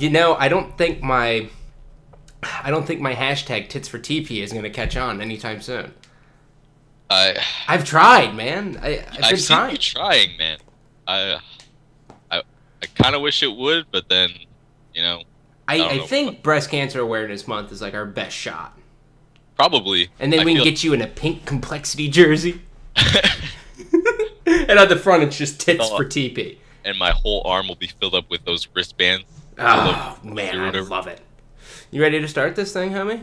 I don't think my hashtag tits for TP is going to catch on anytime soon. I've tried, man. I've seen trying. you trying, man. I kind of wish it would, but then, I think Breast Cancer Awareness Month is like our best shot. Probably. And then we can get you in a pink complexity jersey. And on the front, it's just tits for TP. And my whole arm will be filled up with those wristbands. Oh, man, I love it. You ready to start this thing, homie?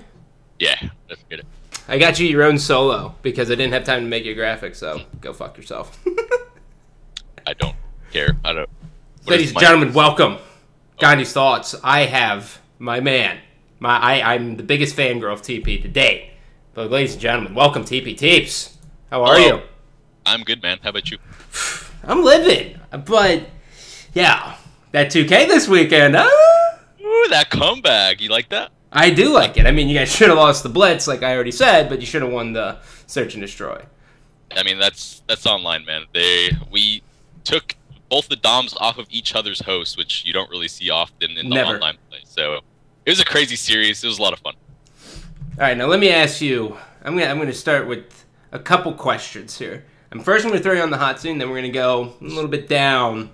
Yeah, let's get it. I got you your own solo because I didn't have time to make your graphics, so go fuck yourself. I don't care. Ladies and gentlemen, welcome. Gandhi's Thoughts. I have my man. I'm the biggest fangirl of TP to date. But ladies and gentlemen, welcome TP Teeps. How are you? I'm good, man. How about you? I'm living. But, yeah, that 2K this weekend, huh? Ooh, that comeback. You like that? I do like it. I mean, you guys should have lost the Blitz, like I already said, but you should have won the Search and Destroy. I mean, that's online, man. We took both the DOMs off of each other's hosts, which you don't really see often in the online play. So it was a crazy series. It was a lot of fun. All right, now let me ask you. I'm gonna start with a couple questions here. First, I'm gonna throw you on the hot seat, and then we're gonna go a little bit down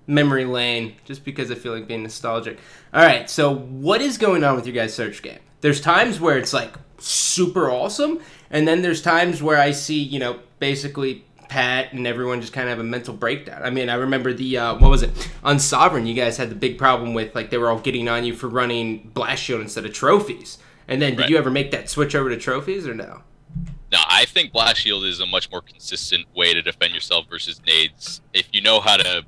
memory lane, just because I feel like being nostalgic. All right, so what is going on with your guys' search game? There's times where it's like super awesome, and then there's times where I see, basically Pat and everyone just kind of have a mental breakdown. I mean, I remember the, what was it? On Sovereign, you guys had the big problem with, like, they were all getting on you for running Blast Shield instead of trophies. And then, did you ever make that switch over to trophies or no? No, I think Blast Shield is a much more consistent way to defend yourself versus nades. If you know how to,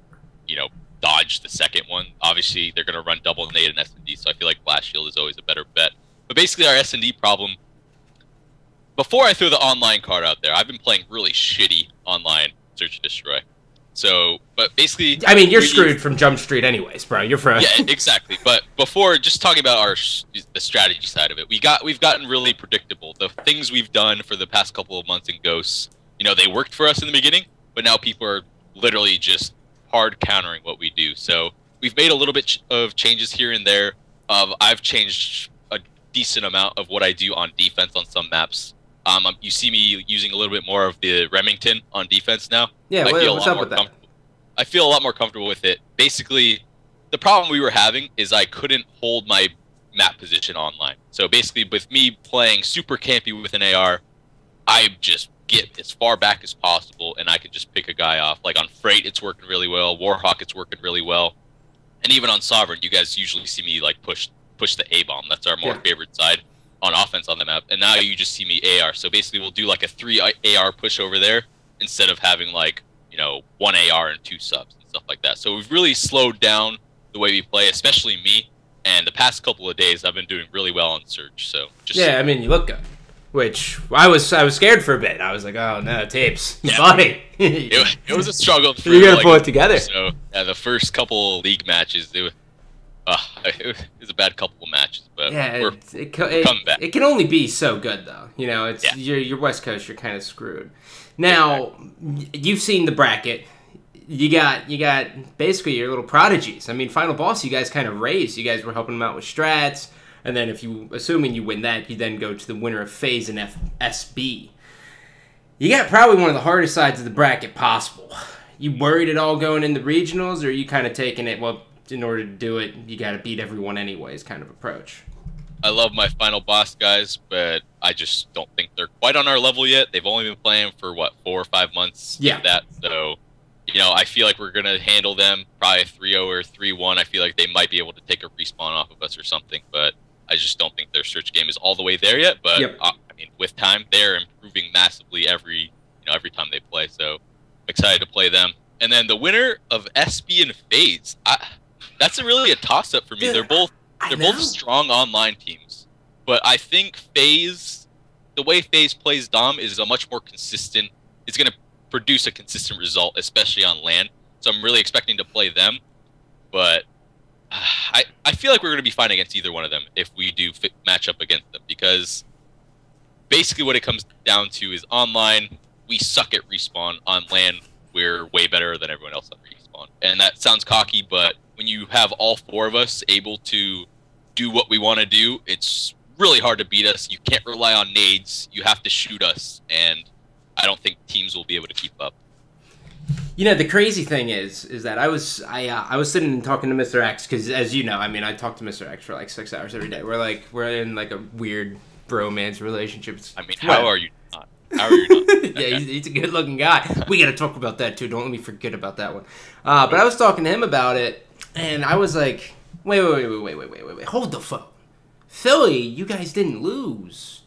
dodge the second one, obviously they're going to run double nade and S&D, so I feel like Blast Shield is always a better bet. But basically our S&D problem, before I throw the online card out there, I've been playing really shitty online Search and Destroy. So, but basically... I mean, you're screwed from Jump Street anyways, bro. You're from... Yeah, exactly. But before, just talking about the strategy side of it, we've gotten really predictable. The things we've done for the past couple of months in Ghosts, they worked for us in the beginning, but now people are literally just hard countering what we do. So we've made a little bit of changes here and there. I've changed a decent amount of what I do on defense on some maps. You see me using a little bit more of the Remington on defense now. Yeah, what's up with that? I feel a lot more comfortable with it. Basically, the problem we were having is I couldn't hold my map position online. So basically, with me playing super campy with an AR, I just get as far back as possible, and I can just pick a guy off. Like on Freight, it's working really well. Warhawk, it's working really well. And even on Sovereign, you guys usually see me like push the A-bomb. That's our more favorite side on offense on the map. And now you just see me AR. So basically, we'll do like a 3 AR push over there instead of having like, 1 AR and 2 subs and stuff like that. So we've really slowed down the way we play, especially me. And the past couple of days, I've been doing really well on Search. So I mean, you look good. Which I was scared for a bit. I was like, oh no, Tapes, buddy. it was a struggle. You gotta pull it together. So yeah, the first couple league matches, it was a bad couple of matches, but we're coming back. It can only be so good though. You're West Coast. You're kind of screwed. Now you've seen the bracket. You got basically your little prodigies. I mean, Final Boss, you guys kind of raised. You guys were helping them out with strats. And then assuming you win that, you then go to the winner of FaZe and SB. You got probably one of the hardest sides of the bracket possible. You worried at all going in the regionals, or are you kind of taking it, well, in order to do it, you got to beat everyone anyways kind of approach? I love my Final Boss guys, but I just don't think they're quite on our level yet. They've only been playing for, 4 or 5 months? Yeah. That, so... I feel like we're going to handle them probably 3-0 or 3-1. I feel like they might be able to take a respawn off of us or something, but I just don't think their search game is all the way there yet. But, I mean, with time, they're improving massively every time they play, so I'm excited to play them. And then the winner of SB and FaZe, that's really a toss-up for me. Dude, they're both strong online teams, but I think FaZe, the way FaZe plays Dom is a much more consistent, it's going to produce a consistent result, especially on LAN. So I'm really expecting to play them, but I feel like we're going to be fine against either one of them if we do match up against them, because basically what it comes down to is online, we suck at respawn. On LAN, we're way better than everyone else on respawn. And that sounds cocky, but when you have all four of us able to do what we want to do, it's really hard to beat us. You can't rely on nades. You have to shoot us, and I don't think teams will be able to keep up. You know, the crazy thing is that I was sitting and talking to Mr. X, because as you know, I mean, I talk to Mr. X for like 6 hours every day. We're in like a weird bromance relationship. I mean, how are you not? How are you not? Yeah, he's a good looking guy. We got to talk about that too. Don't let me forget about that one. But I was talking to him about it, and I was like, wait, hold the phone. Philly, you guys didn't lose,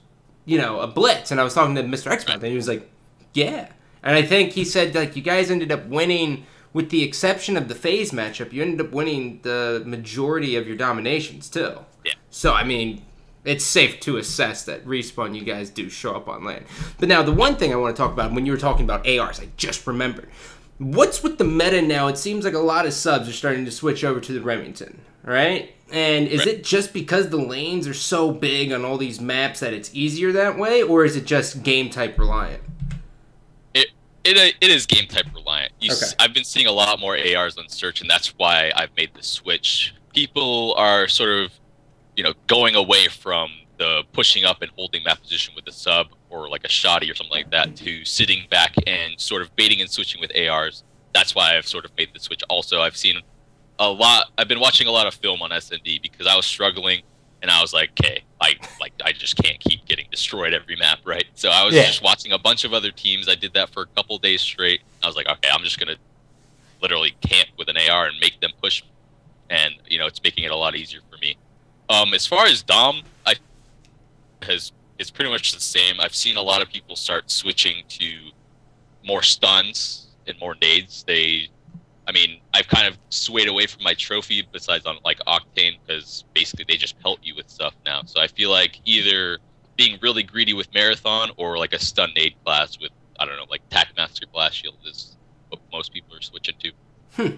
a blitz. And I was talking to Mr. X about that, and he was like, yeah. And I think he said, like, you guys ended up winning, with the exception of the phase matchup, you ended up winning the majority of your dominations, too. Yeah. So, I mean, it's safe to assess that Respawn, you guys do show up on land. But now, the one thing I want to talk about, when you were talking about ARs, I just remembered. What's with the meta now? It seems like a lot of subs are starting to switch over to the Remington, right? And is it just because the lanes are so big on all these maps that it's easier that way, or is it just game type reliant? It is game type reliant. Okay. I've been seeing a lot more ARs on search, and that's why I've made the switch. People are sort of, going away from the pushing up and holding map position with a sub or like a shoddy or something like that to sitting back and sort of baiting and switching with ARs. That's why I've sort of made the switch. Also, I've been watching a lot of film on SND because I was struggling, and I was like, okay, I just can't keep getting destroyed every map, right? So I was just watching a bunch of other teams. I did that for a couple days straight. I was like, okay, I'm just going to literally camp with an AR and make them push. And, it's making it a lot easier for me. As far as Dom, it's pretty much the same. I've seen a lot of people start switching to more stuns and more nades. I've kind of swayed away from my trophy besides on like Octane, because basically they just pelt you with stuff now. So I feel like either being really greedy with Marathon or like a stun nade class with, I don't know, like Tackmaster Blast Shield is what most people are switching to.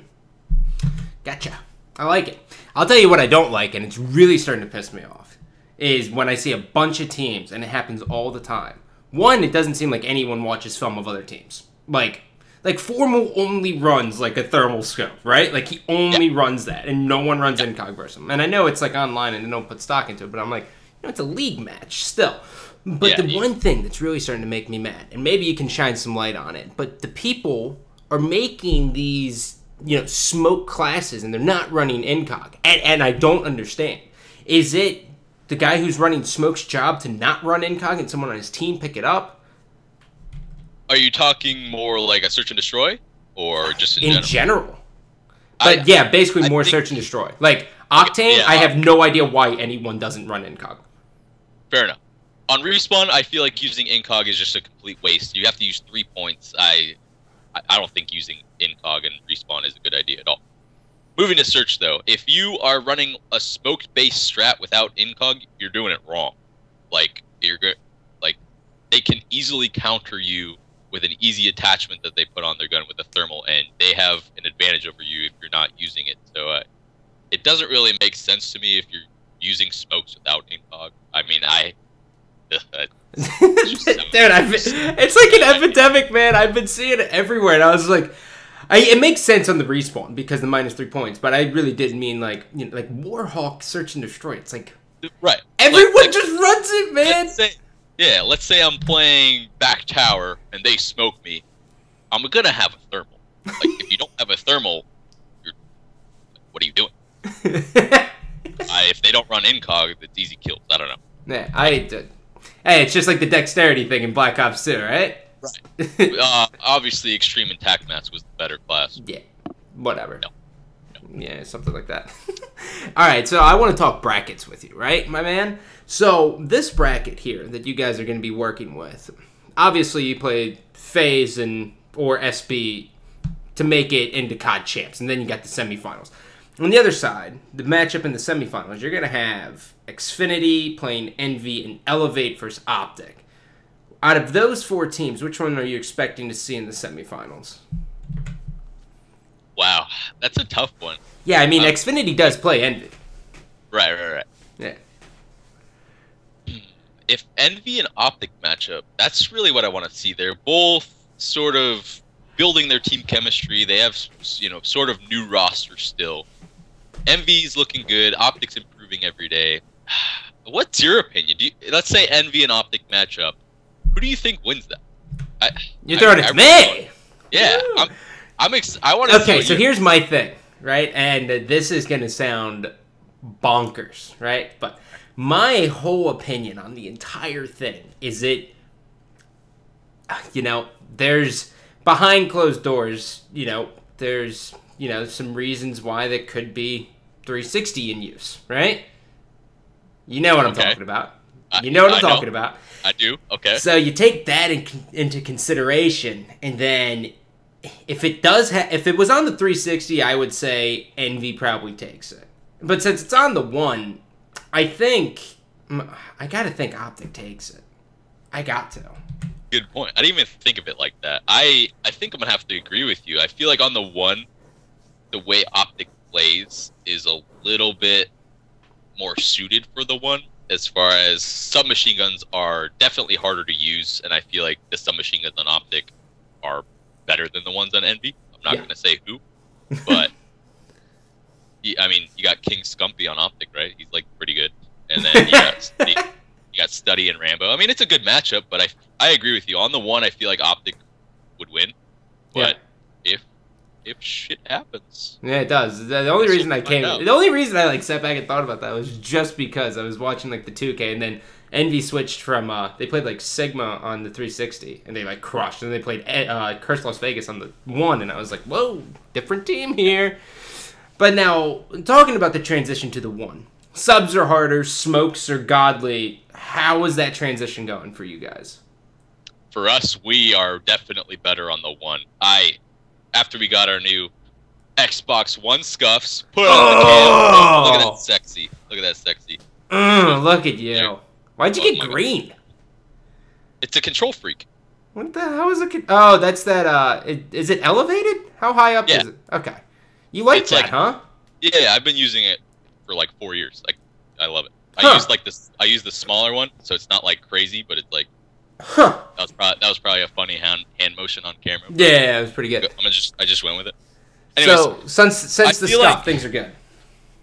Gotcha. I like it. I'll tell you what I don't like, and it's really starting to piss me off, is when I see a bunch of teams, and it happens all the time. One, it doesn't seem like anyone watches film of other teams. Like Formal only runs like a thermal scope, right? Like he only runs that, and no one runs incog versus him. And I know it's like online and they don't put stock into it, but I'm like, it's a league match still. But the one thing that's really starting to make me mad, and maybe you can shine some light on it, but the people are making these, smoke classes, and they're not running incog. And I don't understand. Is it the guy who's running smoke's job to not run incog and someone on his team pick it up? Are you talking more like a search and destroy, or just in general? But basically more search and destroy. Like Octane, I have no idea why anyone doesn't run incog. Fair enough. On Respawn, I feel like using incog is just a complete waste. You have to use 3 points. I don't think using incog and Respawn is a good idea at all. Moving to search though, if you are running a smoked based strat without incog, you're doing it wrong. Like they can easily counter you with an easy attachment that they put on their gun with a thermal, and they have an advantage over you if you're not using it. So it doesn't really make sense to me if you're using smokes without incog. I mean, it's like an epidemic, man. I've been seeing it everywhere, and I was like, it makes sense on the Respawn because the -3 points, but I really did mean like Warhawk search and destroy. It's like everyone just runs it, man. Let's say I'm playing back tower and they smoke me. I'm gonna have a thermal. Like, if you don't have a thermal, what are you doing? If they don't run incog, it's easy kills. I don't know. Yeah, hey, it's just like the dexterity thing in Black Ops 2, right? Right. Obviously, Extreme and Tackmask was the better class. Yeah, whatever. No. Yeah, something like that. All right, so I want to talk brackets with you, right, my man? So this bracket here that you guys are going to be working with, obviously you played FaZe or SB to make it into COD champs, and then you got the semifinals. On the other side, the matchup in the semifinals, you're going to have Xfinity playing Envy and Elevate versus Optic. Out of those 4 teams, which one are you expecting to see in the semifinals? Wow, that's a tough one. Yeah, I mean, Xfinity does play Envy. Right. Yeah. If Envy and Optic matchup, that's really what I want to see. They're both sort of building their team chemistry. They have, sort of new roster still. Envy's looking good. Optic's improving every day. What's your opinion? Let's say Envy and Optic match up. Who do you think wins that? You're throwing it to me. Yeah, I want to. Okay, so here's my thing, right? And this is gonna sound bonkers, right? But my whole opinion on the entire thing is there's behind closed doors, there's some reasons why that could be 360 in use, right? You know what I'm talking about. You know what I'm talking about. I do. Okay. So you take that into consideration, and then if it was on the 360, I would say Envy probably takes it. But since it's on the one, I gotta think Optic takes it. I got to. Good point. I didn't even think of it like that. I think I'm gonna have to agree with you. I feel like on the one, the way Optic plays is a little bit more suited for the one, as far as submachine guns are definitely harder to use, and I feel like the submachine guns on Optic are better than the ones on Envy. I'm not going to say who, but you got King Scumpy on Optic, right? He's like pretty good, and then you got Study and Rambo. I mean, it's a good matchup, but I agree with you. On the one, I feel like Optic would win, but if shit happens. Yeah, it does. The only reason I sat back and thought about that was just because I was watching like the 2K, and then Envy switched from they played like Sigma on the 360, and they like crushed, and they played Curse Las Vegas on the one, and I was like, whoa, different team here. But now talking about the transition to the one, subs are harder, smokes are godly. How is that transition going for you guys? For us, we are definitely better on the one. After we got our new Xbox One scuffs, put it on the cam. Look at that sexy. Look at that sexy. Look at you. Why'd you get green? God. It's a control freak. What the hell is it? Oh, that's that. Is it elevated? How high up is it? Okay. You like that, huh? Yeah, I've been using it for like 4 years. Like, I love it. I use the smaller one, so it's not like crazy, but it's like. Huh. That was probably a funny hand motion on camera. Yeah, it was pretty good. I just went with it. Anyways, so since the stuff, things are good.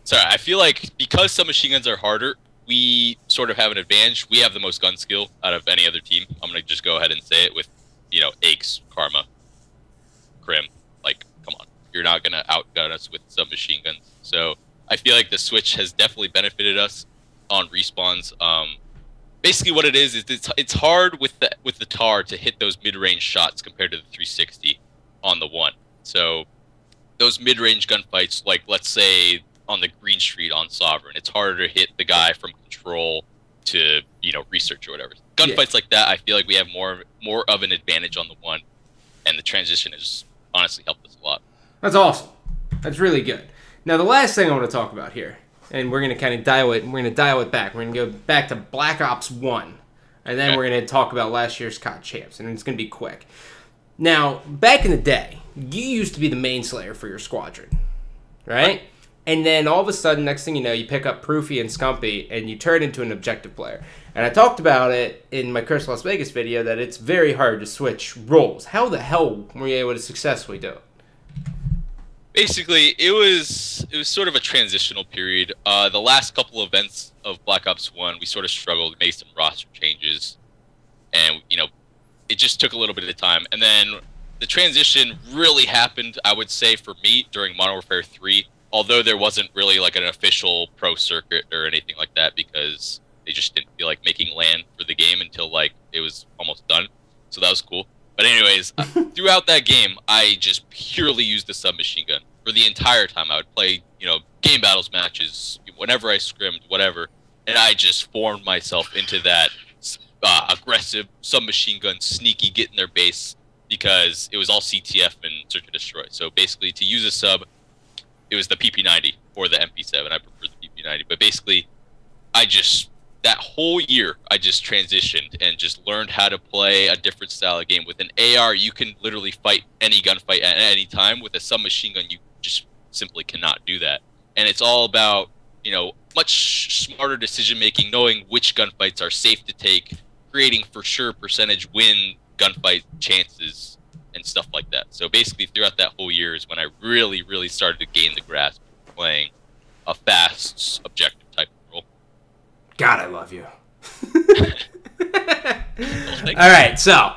Sorry, I feel like because submachine guns are harder, we sort of have an advantage. We have the most gun skill out of any other team. I'm gonna just go ahead and say it with, Aches, Karma, Krim. Like, come on, you're not gonna outgun us with submachine guns. So I feel like the Switch has definitely benefited us on respawns. Basically, what it is it's hard with the TAR to hit those mid-range shots compared to the 360 on the one. So those mid-range gunfights, like let's say on the Green Street on Sovereign, it's harder to hit the guy from control to research or whatever. Gunfights like that, I feel like we have more of an advantage on the one, and the transition has honestly helped us a lot. That's awesome. That's really good. Now the last thing I want to talk about here. And we're going to kind of dial it back. We're going to go back to Black Ops 1. And then we're going to talk about last year's COD champs. And it's going to be quick. Now, back in the day, you used to be the main slayer for your squadron. Right? And then all of a sudden, next thing you know, you pick up Proofy and Scumpy, and you turn into an objective player. And I talked about it in my Curse Las Vegas video that it's very hard to switch roles. How the hell were you able to successfully do it? Basically, it was sort of a transitional period. The last couple events of Black Ops 1, we sort of struggled, made some roster changes, and it just took a little bit of time. And then the transition really happened, I would say, for me during Modern Warfare 3, although there wasn't really like an official pro circuit or anything like that because they just didn't feel like making LAN for the game until like it was almost done. So that was cool. But anyways, throughout that game, I just purely used the submachine gun. For the entire time, I would play, game battles matches, whenever I scrimmed, whatever, and I just formed myself into that aggressive submachine gun, sneaky, get in their base, because it was all CTF and Search and Destroy. So basically, to use a sub, it was the PP90 or the MP7. I prefer the PP90. But basically, that whole year, I just transitioned and just learned how to play a different style of game. With an AR, you can literally fight any gunfight at any time. With a submachine gun, you just simply cannot do that. And it's all about, much smarter decision-making, knowing which gunfights are safe to take, creating for sure percentage win gunfight chances, and stuff like that. So basically, throughout that whole year is when I really, really started to gain the grasp of playing a fast, objective type of role. God, I love you. All right, so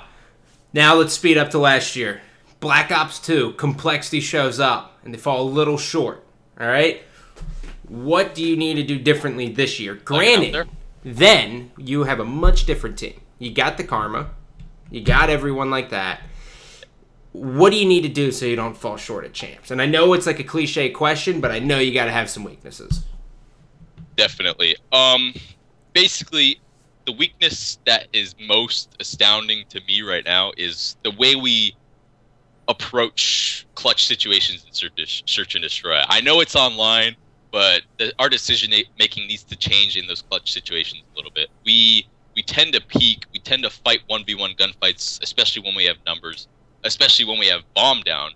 now let's speed up to last year. Black Ops 2, complexity shows up, and they fall a little short. All right? What do you need to do differently this year? Granted, then you have a much different team. You got the Karma. You got everyone like that. What do you need to do so you don't fall short at champs? And I know it's like a cliche question, but I know you got to have some weaknesses. Definitely. Basically, the weakness that is most astounding to me right now is the way we approach clutch situations in Search and Destroy. I know it's online, but our decision making needs to change in those clutch situations a little bit. We tend to peek, we tend to fight 1v1 gunfights, especially when we have numbers, especially when we have bomb down.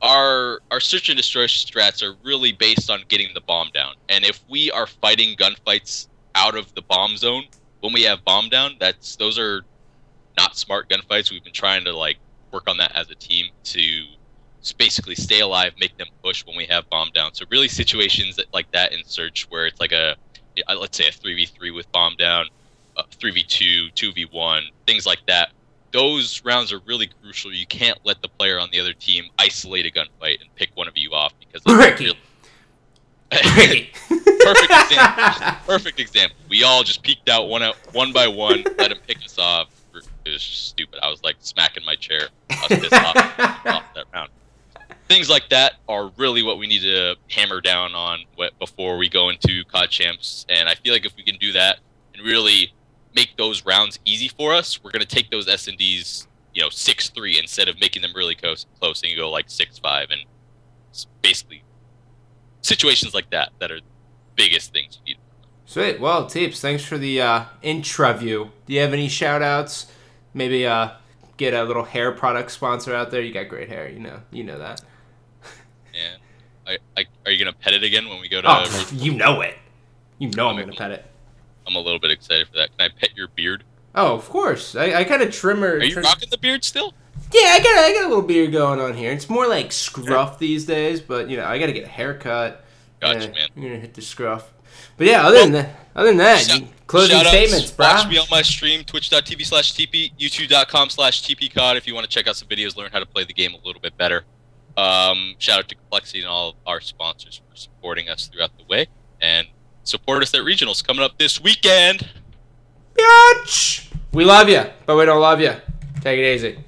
Our Search and Destroy strats are really based on getting the bomb down. And if we are fighting gunfights out of the bomb zone when we have bomb down, those are not smart gunfights. We've been trying to work on that as a team to basically stay alive, make them push when we have bomb down. So really situations like that in Search where it's like let's say a 3v3 with bomb down, 3v2, 2v1, things like that. Those rounds are really crucial. You can't let the player on the other team isolate a gunfight and pick one of you off because Ricky. Perfect example. Perfect example. We all just peeked out one by one, let him pick us off. It was just stupid. I was smacking my chair. I was pissed off that round. Things like that are really what we need to hammer down on before we go into COD Champs. And I feel like if we can do that and really make those rounds easy for us, we're going to take those S&Ds, 6-3 instead of making them really close and you go 6-5. And basically situations like that are the biggest things you need. Sweet. Well, Teeps, thanks for the intro-view. Do you have any shout-outs? Maybe get a little hair product sponsor out there. You got great hair, you know that. Yeah. Are you gonna pet it again when we go to? Oh, you know it. You know I'm gonna pet it. I'm a little bit excited for that. Can I pet your beard? Oh, of course. I kind of trimmer. Are you rocking the beard still? Yeah, I got a little beard going on here. It's more like scruff these days, but I got to get a haircut. Gotcha, man. I'm gonna hit the scruff. But yeah, other than that, closing statements, bro. Watch me on my stream, twitch.tv/Teepee, youtube.com/TeepeeCOD if you want to check out some videos, learn how to play the game a little bit better. Shout out to Complexity and all of our sponsors for supporting us throughout the way. And support us at Regionals coming up this weekend. Bitch! We love you, but we don't love you. Take it easy.